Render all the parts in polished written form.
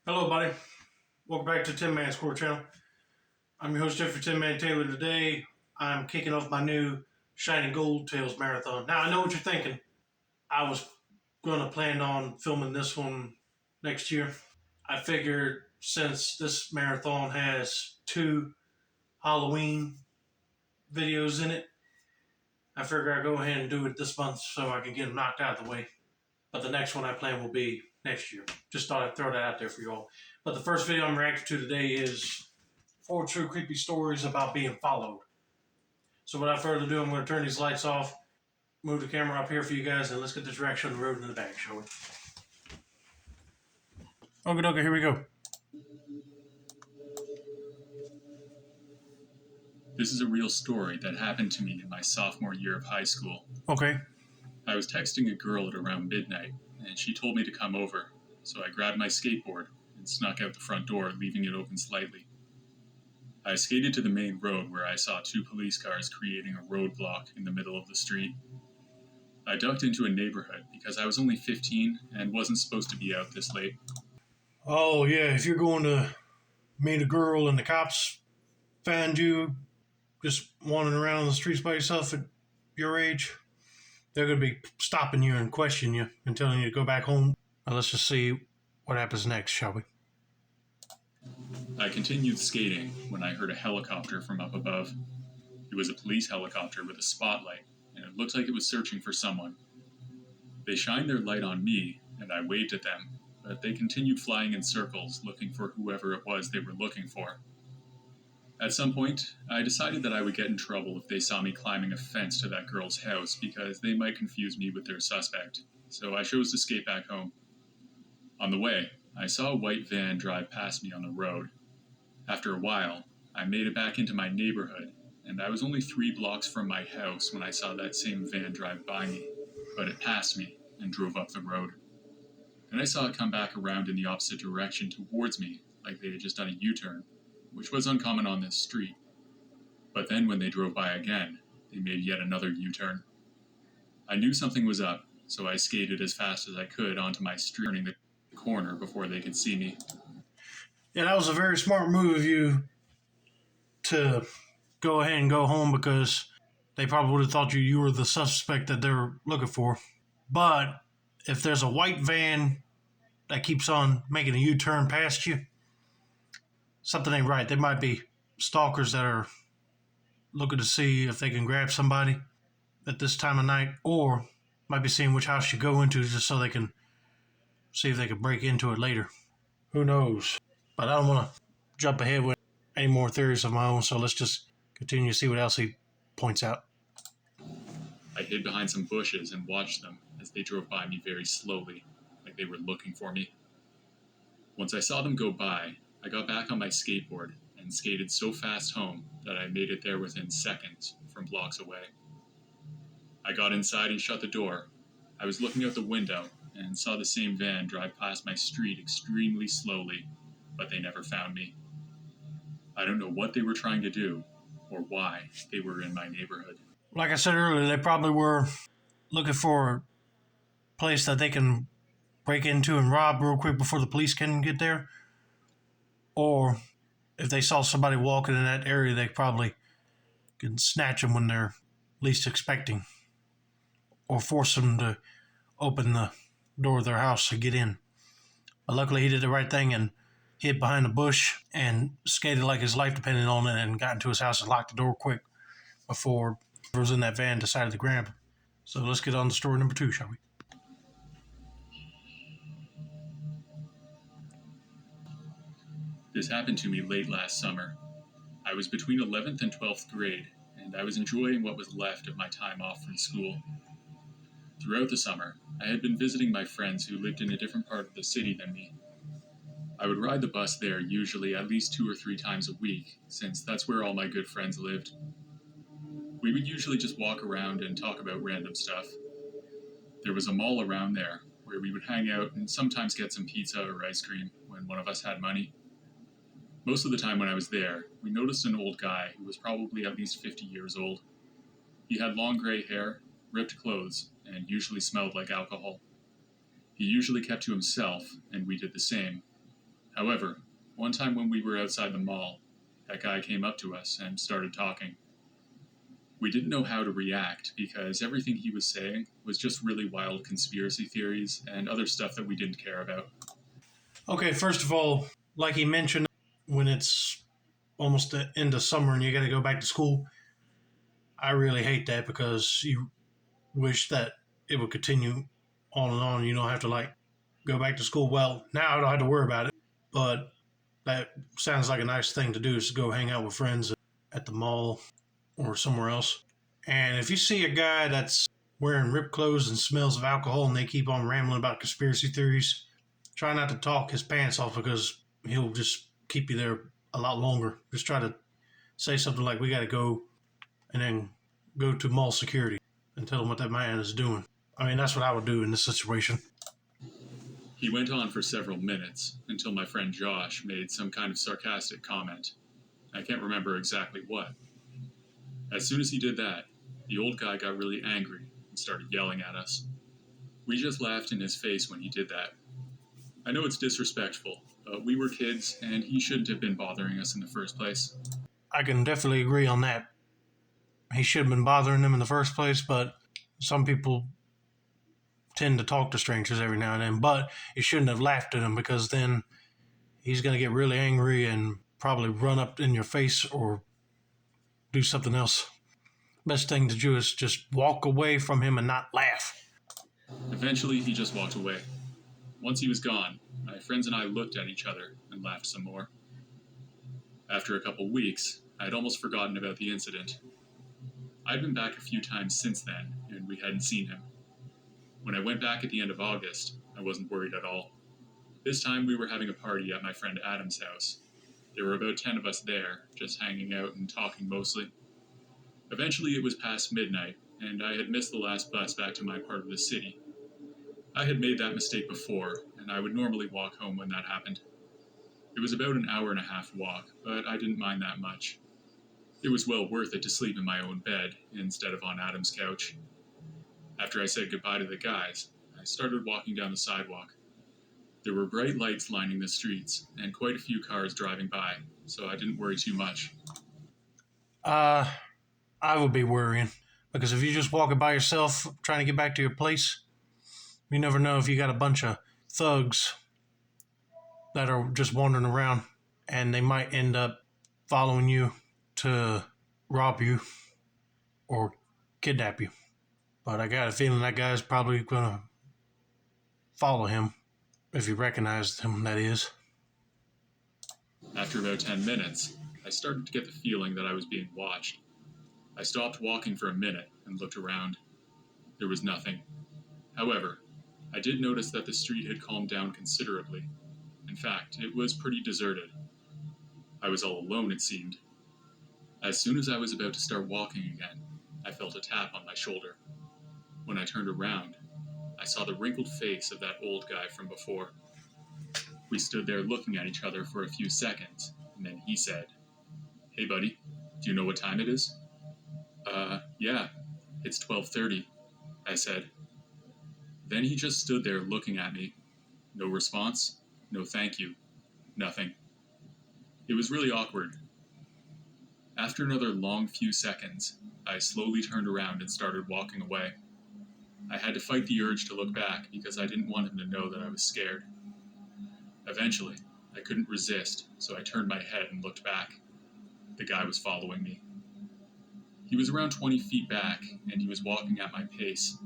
Hello, buddy. Welcome back to Tin Man Score Channel. I'm your host, Jeffrey Tin Man Taylor. Today, I'm kicking off my new Shining Gold Tales marathon. Now, I know what you're thinking. I was going to plan on filming this one next year. I figured since this marathon has two Halloween videos in it, I figure I'll go ahead and do it this month so I can get them knocked out of the way. But the next one I plan will be next year. Just thought I'd throw that out there for y'all. But the first video I'm reacting to today is 4 true creepy stories about being followed. So without further ado, I'm going to turn these lights off, move the camera up here for you guys, and let's get this reaction on the road in the back, shall we? Okay, here we go. This is a real story that happened to me in my sophomore year of high school. Okay. I was texting a girl at around midnight, and she told me to come over, so I grabbed my skateboard and snuck out the front door, leaving it open slightly. I skated to the main road where I saw two police cars creating a roadblock in the middle of the street. I ducked into a neighborhood because I was only 15 and wasn't supposed to be out this late. Oh, yeah, if you're going to meet a girl and the cops find you just wandering around the streets by yourself at your age, they're going to be stopping you and questioning you and telling you to go back home. Now let's just see what happens next, shall we? I continued skating when I heard a helicopter from up above. It was a police helicopter with a spotlight, and it looked like it was searching for someone. They shined their light on me, and I waved at them, but they continued flying in circles looking for whoever it was they were looking for. At some point, I decided that I would get in trouble if they saw me climbing a fence to that girl's house because they might confuse me with their suspect, so I chose to skate back home. On the way, I saw a white van drive past me on the road. After a while, I made it back into my neighborhood, and I was only 3 blocks from my house when I saw that same van drive by me, but it passed me and drove up the road. Then I saw it come back around in the opposite direction towards me, like they had just done a U-turn, which was uncommon on this street. But then when they drove by again, they made yet another U-turn. I knew something was up, so I skated as fast as I could onto my street, turning the corner before they could see me. Yeah, that was a very smart move of you to go ahead and go home because they probably would have thought you were the suspect that they were looking for. But if there's a white van that keeps on making a U-turn past you, something ain't right. They might be stalkers that are looking to see if they can grab somebody at this time of night, or might be seeing which house you go into just so they can see if they can break into it later. Who knows? But I don't want to jump ahead with any more theories of my own, so let's just continue to see what else he points out. I hid behind some bushes and watched them as they drove by me very slowly, like they were looking for me. Once I saw them go by, I got back on my skateboard and skated so fast home that I made it there within seconds from blocks away. I got inside and shut the door. I was looking out the window and saw the same van drive past my street extremely slowly, but they never found me. I don't know what they were trying to do or why they were in my neighborhood. Like I said earlier, they probably were looking for a place that they can break into and rob real quick before the police can get there. Or if they saw somebody walking in that area, they probably can snatch them when they're least expecting, or force them to open the door of their house to get in. But luckily he did the right thing and hid behind a bush and skated like his life depended on it and got into his house and locked the door quick before whoever was in that van decided to grab him. So let's get on to story number 2, shall we? This happened to me late last summer. I was between 11th and 12th grade, and I was enjoying what was left of my time off from school. Throughout the summer, I had been visiting my friends who lived in a different part of the city than me. I would ride the bus there usually at least 2 or 3 times a week, since that's where all my good friends lived. We would usually just walk around and talk about random stuff. There was a mall around there, where we would hang out and sometimes get some pizza or ice cream when one of us had money. Most of the time when I was there, we noticed an old guy who was probably at least 50 years old. He had long gray hair, ripped clothes, and usually smelled like alcohol. He usually kept to himself, and we did the same. However, one time when we were outside the mall, that guy came up to us and started talking. We didn't know how to react because everything he was saying was just really wild conspiracy theories and other stuff that we didn't care about. Okay, first of all, like he mentioned, when it's almost the end of summer and you got to go back to school, I really hate that because you wish that it would continue on and on. You don't have to like go back to school. Well, now I don't have to worry about it, but that sounds like a nice thing to do is to go hang out with friends at the mall or somewhere else. And if you see a guy that's wearing ripped clothes and smells of alcohol and they keep on rambling about conspiracy theories, try not to talk his pants off because he'll just keep you there a lot longer. Just try to say something like, we got to go, and then go to mall security and tell them what that man is doing. I mean, that's what I would do in this situation. He went on for several minutes until my friend Josh made some kind of sarcastic comment. I can't remember exactly what. As soon as he did that, the old guy got really angry and started yelling at us. We just laughed in his face when he did that. I know it's disrespectful, but we were kids and he shouldn't have been bothering us in the first place. I can definitely agree on that. He should have been bothering them in the first place, but some people tend to talk to strangers every now and then, but you shouldn't have laughed at him because then he's going to get really angry and probably run up in your face or do something else. Best thing to do is just walk away from him and not laugh. Eventually, he just walked away. Once he was gone, my friends and I looked at each other and laughed some more. After a couple weeks, I had almost forgotten about the incident. I'd been back a few times since then, and we hadn't seen him. When I went back at the end of August, I wasn't worried at all. This time we were having a party at my friend Adam's house. There were about 10 of us there, just hanging out and talking mostly. Eventually it was past midnight, and I had missed the last bus back to my part of the city. I had made that mistake before, and I would normally walk home when that happened. It was about an hour and a half walk, but I didn't mind that much. It was well worth it to sleep in my own bed instead of on Adam's couch. After I said goodbye to the guys, I started walking down the sidewalk. There were bright lights lining the streets, and quite a few cars driving by, so I didn't worry too much. I would be worrying because if you're just walking by yourself trying to get back to your place, you never know if you got a bunch of thugs that are just wandering around and they might end up following you to rob you or kidnap you. But I got a feeling that guy's probably going to follow him if he recognized him, that is. After about 10 minutes, I started to get the feeling that I was being watched. I stopped walking for a minute and looked around. There was nothing. However, I did notice that the street had calmed down considerably. In fact, it was pretty deserted. I was all alone, it seemed. As soon as I was about to start walking again, I felt a tap on my shoulder. When I turned around, I saw the wrinkled face of that old guy from before. We stood there looking at each other for a few seconds, and then he said, "Hey buddy, do you know what time it is?" Yeah, it's 12:30, I said. Then he just stood there looking at me. No response, no thank you, nothing. It was really awkward. After another long few seconds, I slowly turned around and started walking away. I had to fight the urge to look back because I didn't want him to know that I was scared. Eventually, I couldn't resist, so I turned my head and looked back. The guy was following me. He was around 20 feet back, and he was walking at my pace.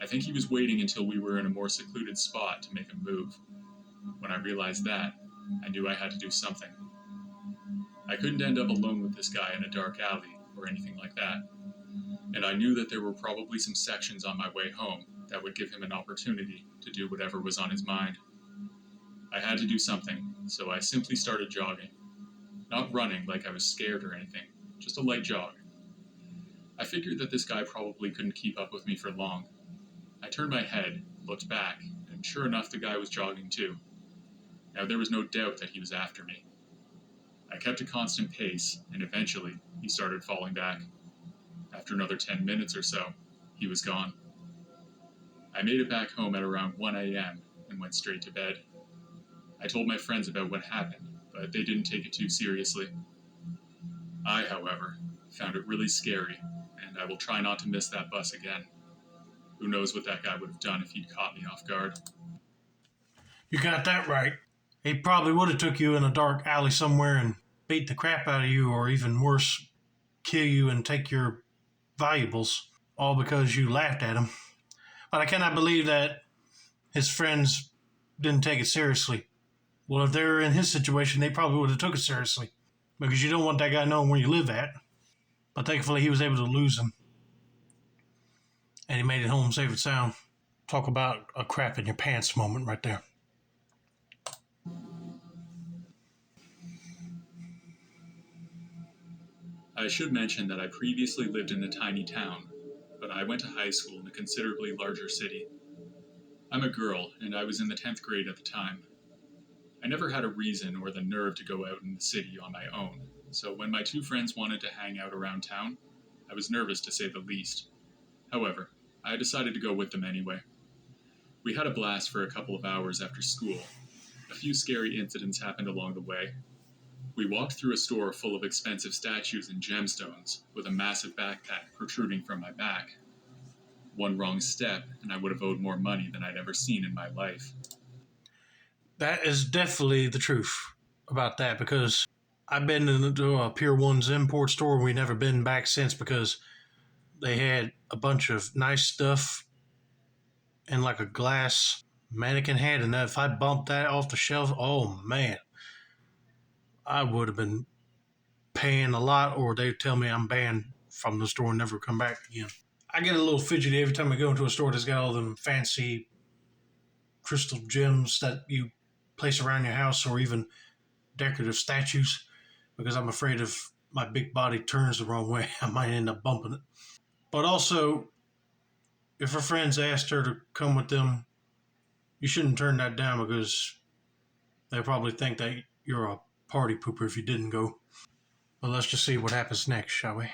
I think he was waiting until we were in a more secluded spot to make a move. When I realized that, I knew I had to do something. I couldn't end up alone with this guy in a dark alley or anything like that. And I knew that there were probably some sections on my way home that would give him an opportunity to do whatever was on his mind. I had to do something, so I simply started jogging. Not running like I was scared or anything, just a light jog. I figured that this guy probably couldn't keep up with me for long. I turned my head, looked back, and sure enough the guy was jogging too. Now there was no doubt that he was after me. I kept a constant pace, and eventually he started falling back. After another 10 minutes or so, he was gone. I made it back home at around 1 a.m. and went straight to bed. I I told my friends about what happened, but they didn't take it too seriously. I, however, found it really scary, and I will try not to miss that bus again. Who knows what that guy would have done if he'd caught me off guard. You got that right. He probably would have took you in a dark alley somewhere and beat the crap out of you, or even worse, kill you and take your valuables, all because you laughed at him. But I cannot believe that his friends didn't take it seriously. Well, if they were in his situation, they probably would have took it seriously, because you don't want that guy knowing where you live at. But thankfully, he was able to lose him, and he made it home safe and sound. Talk about a crap in your pants moment right there. I should mention that I previously lived in a tiny town, but I went to high school in a considerably larger city. I'm a girl, and I was in the 10th grade at the time. I never had a reason or the nerve to go out in the city on my own, so when my two friends wanted to hang out around town, I was nervous to say the least. However, I decided to go with them anyway. We had a blast for a couple of hours after school. A few scary incidents happened along the way. We walked through a store full of expensive statues and gemstones, with a massive backpack protruding from my back. One wrong step, and I would have owed more money than I'd ever seen in my life. That is definitely the truth about that, because I've been to a Pier 1's import store and we've never been back since, because they had a bunch of nice stuff in like a glass mannequin head, and if I bumped that off the shelf, oh man, I would have been paying a lot, or they'd tell me I'm banned from the store and never come back again. I get a little fidgety every time I go into a store that's got all them fancy crystal gems that you place around your house, or even decorative statues, because I'm afraid if my big body turns the wrong way, I might end up bumping it. But also, if her friends asked her to come with them, you shouldn't turn that down, because they probably think that you're a party pooper if you didn't go. But let's just see what happens next, shall we?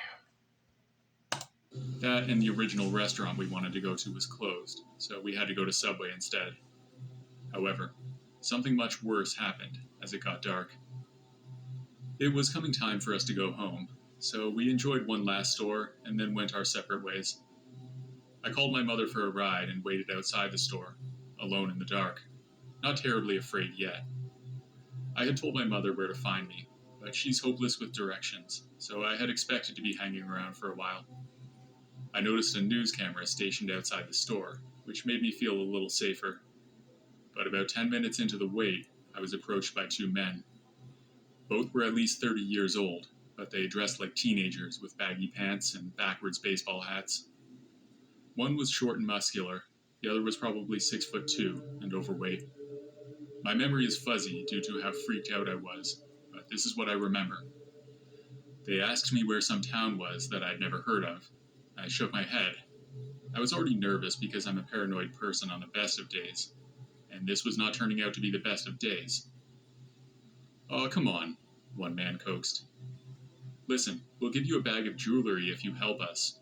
That and the original restaurant we wanted to go to was closed, so we had to go to Subway instead. However, something much worse happened as it got dark. It was coming time for us to go home, so we enjoyed one last store and then went our separate ways. I called my mother for a ride and waited outside the store, alone in the dark, not terribly afraid yet. I had told my mother where to find me, but she's hopeless with directions, so I had expected to be hanging around for a while. I noticed a news camera stationed outside the store, which made me feel a little safer. But about 10 minutes into the wait, I was approached by two men. Both were at least 30 years old, but they dressed like teenagers with baggy pants and backwards baseball hats. One was short and muscular, the other was probably 6'2" and overweight. My memory is fuzzy due to how freaked out I was, but this is what I remember. They asked me where some town was that I'd never heard of. I shook my head. I was already nervous because I'm a paranoid person on the best of days, and this was not turning out to be the best of days. "Oh, come on," one man coaxed. "Listen, we'll give you a bag of jewelry if you help us,"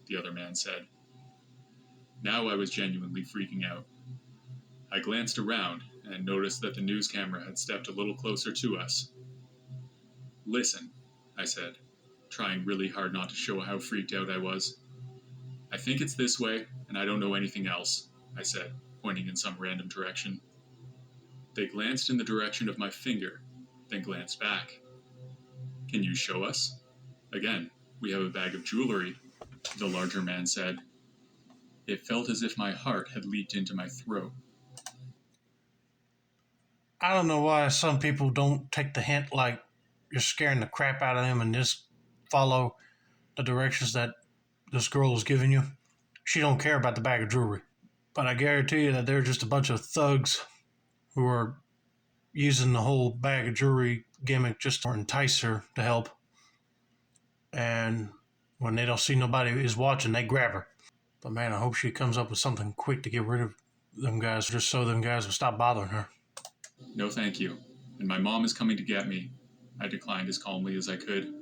the other man said. Now I was genuinely freaking out. I glanced around and noticed that the news camera had stepped a little closer to us. "Listen," I said, trying really hard not to show how freaked out I was. "I think it's this way, and I don't know anything else," I said, pointing in some random direction. They glanced in the direction of my finger, then glanced back. "Can you show us?" "Again, we have a bag of jewelry," the larger man said. It felt as if my heart had leaped into my throat. I don't know why some people don't take the hint like you're scaring the crap out of them and just follow the directions that this girl is giving you. She don't care about the bag of jewelry. But I guarantee you that they're just a bunch of thugs who are using the whole bag of jewelry gimmick just to entice her to help. And when they don't see nobody is watching, they grab her. But man, I hope she comes up with something quick to get rid of them guys, just so them guys will stop bothering her. "No, thank you. And my mom is coming to get me," I declined as calmly as I could.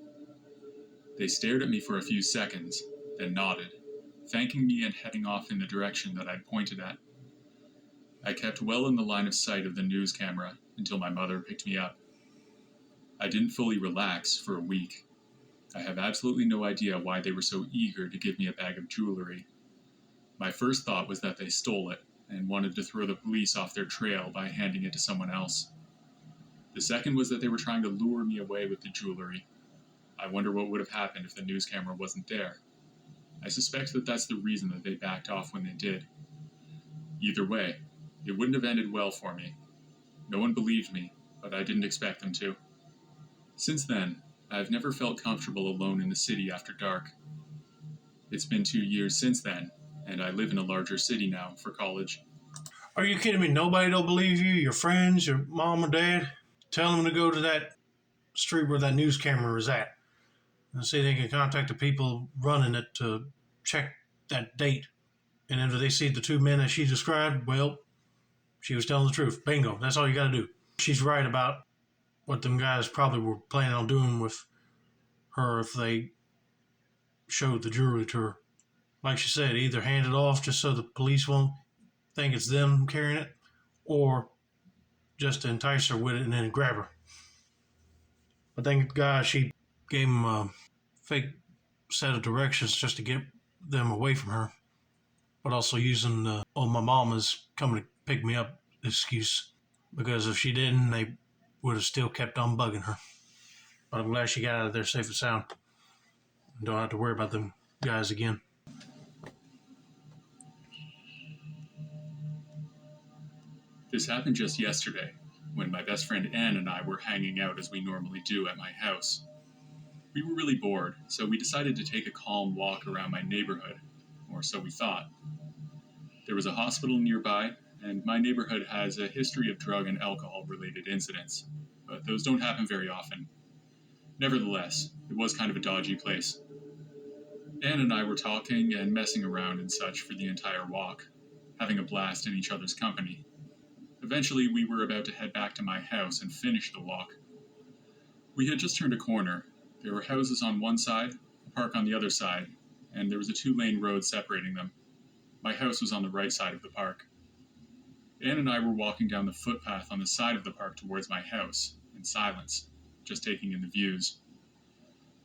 They stared at me for a few seconds, then nodded, thanking me and heading off in the direction that I'd pointed at. I kept well in the line of sight of the news camera until my mother picked me up. I didn't fully relax for a week. I have absolutely no idea why they were so eager to give me a bag of jewelry. My first thought was that they stole it and wanted to throw the police off their trail by handing it to someone else. The second was that they were trying to lure me away with the jewelry. I wonder what would have happened if the news camera wasn't there. I suspect that that's the reason that they backed off when they did. Either way, it wouldn't have ended well for me. No one believed me, but I didn't expect them to. Since then, I've never felt comfortable alone in the city after dark. It's been 2 years since then, and I live in a larger city now for college. Are you kidding me? Nobody don't believe you? Your friends, your mom or dad? Tell them to go to that street where that news camera is at and see if they can contact the people running it to check that date. And if they see the two men that she described, well, she was telling the truth. Bingo. That's all you got to do. She's right about what them guys probably were planning on doing with her if they showed the jewelry to her. Like she said, either hand it off just so the police won't think it's them carrying it, or just to entice her with it and then grab her. But thank God she gave him a fake set of directions just to get them away from her, but also using the, oh, my mom is coming to pick me up excuse, because if she didn't, they would have still kept on bugging her. But I'm glad she got out of there safe and sound. Don't have to worry about them guys again. This happened just yesterday, when my best friend Anne and I were hanging out as we normally do at my house. We were really bored, so we decided to take a calm walk around my neighborhood, or so we thought. There was a hospital nearby, and my neighborhood has a history of drug and alcohol-related incidents, but those don't happen very often. Nevertheless, it was kind of a dodgy place. Anne and I were talking and messing around and such for the entire walk, having a blast in each other's company. Eventually, we were about to head back to my house and finish the walk. We had just turned a corner. There were houses on one side, a park on the other side, and there was a 2-lane road separating them. My house was on the right side of the park. Anne and I were walking down the footpath on the side of the park towards my house, in silence, just taking in the views.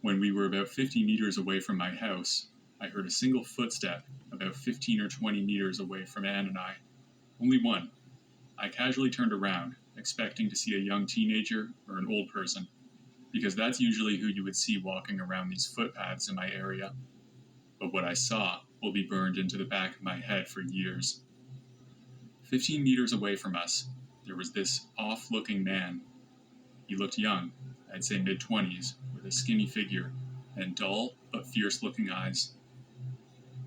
When we were about 50 meters away from my house, I heard a single footstep about 15 or 20 meters away from Anne and I. Only one. I casually turned around, expecting to see a young teenager or an old person, because that's usually who you would see walking around these footpaths in my area. But what I saw will be burned into the back of my head for years. 15 meters away from us, there was this off-looking man. He looked young, I'd say mid-20s, with a skinny figure and dull but fierce-looking eyes.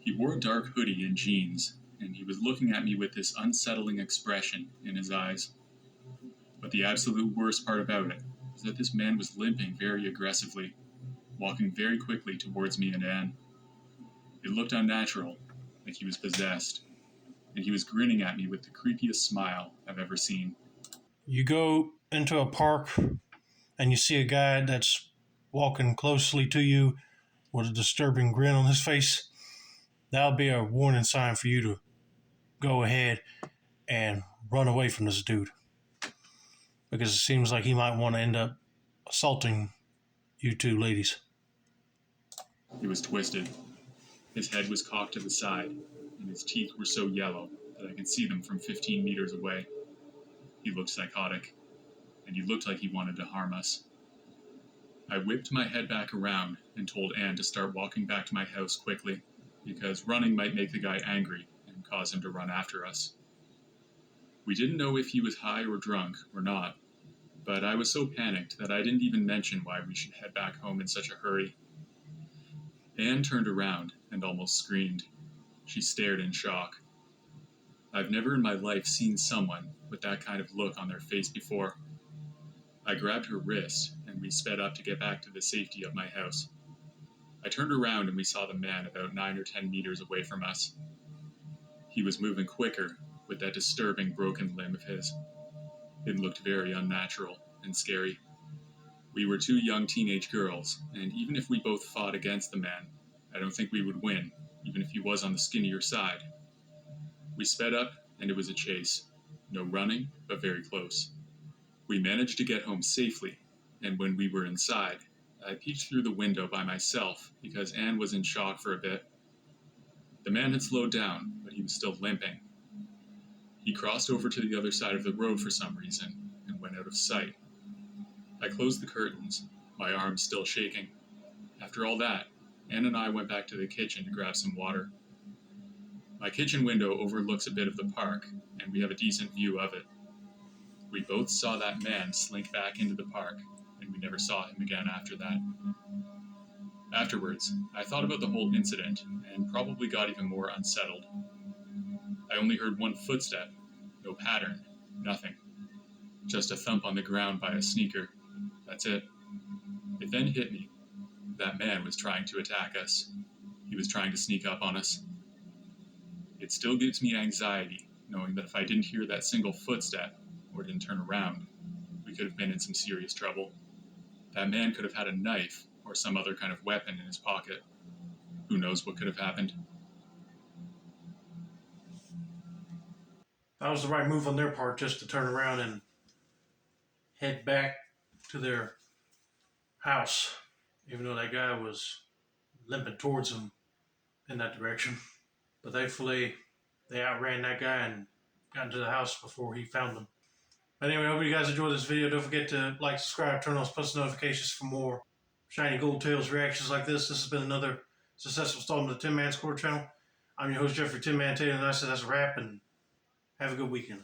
He wore a dark hoodie and jeans, and he was looking at me with this unsettling expression in his eyes. But the absolute worst part about it was that this man was limping very aggressively, walking very quickly towards me and Anne. It looked unnatural, like he was possessed, and he was grinning at me with the creepiest smile I've ever seen. You go into a park and you see a guy that's walking closely to you with a disturbing grin on his face, that'll be a warning sign for you to go ahead and run away from this dude, because it seems like he might want to end up assaulting you two ladies. He was twisted. His head was cocked to the side, and his teeth were so yellow that I could see them from 15 meters away. He looked psychotic, and he looked like he wanted to harm us. I whipped my head back around and told Anne to start walking back to my house quickly, because running might make the guy angry and cause him to run after us. We didn't know if he was high or drunk or not, but I was so panicked that I didn't even mention why we should head back home in such a hurry. Anne turned around and almost screamed. She stared in shock. I've never in my life seen someone with that kind of look on their face before. I grabbed her wrist, and we sped up to get back to the safety of my house. I turned around and we saw the man about 9 or 10 meters away from us. He was moving quicker with that disturbing broken limb of his. It looked very unnatural and scary. We were 2 young teenage girls, and even if we both fought against the man, I don't think we would win, even if he was on the skinnier side. We sped up, and it was a chase. No running, but very close. We managed to get home safely, and when we were inside, I peeked through the window by myself because Anne was in shock for a bit. The man had slowed down, but he was still limping. He crossed over to the other side of the road for some reason and went out of sight. I closed the curtains, my arms still shaking. After all that, Anne and I went back to the kitchen to grab some water. My kitchen window overlooks a bit of the park, and we have a decent view of it. We both saw that man slink back into the park, and we never saw him again after that. Afterwards, I thought about the whole incident, and probably got even more unsettled. I only heard one footstep, no pattern, nothing. Just a thump on the ground by a sneaker. That's it. It then hit me. That man was trying to attack us. He was trying to sneak up on us. It still gives me anxiety, knowing that if I didn't hear that single footstep, or didn't turn around, we could have been in some serious trouble. That man could have had a knife or some other kind of weapon in his pocket. Who knows what could have happened? That was the right move on their part, just to turn around and head back to their house, even though that guy was limping towards them in that direction. But thankfully, they outran that guy and got into the house before he found them. But anyway, I hope you guys enjoyed this video. Don't forget to like, subscribe, turn on post notifications for more Shiny Gold Tails reactions like this. This has been another successful installment of the Tin Man Score channel. I'm your host, Jeffrey Tin Man Taylor, and I said that's a wrap, and have a good weekend.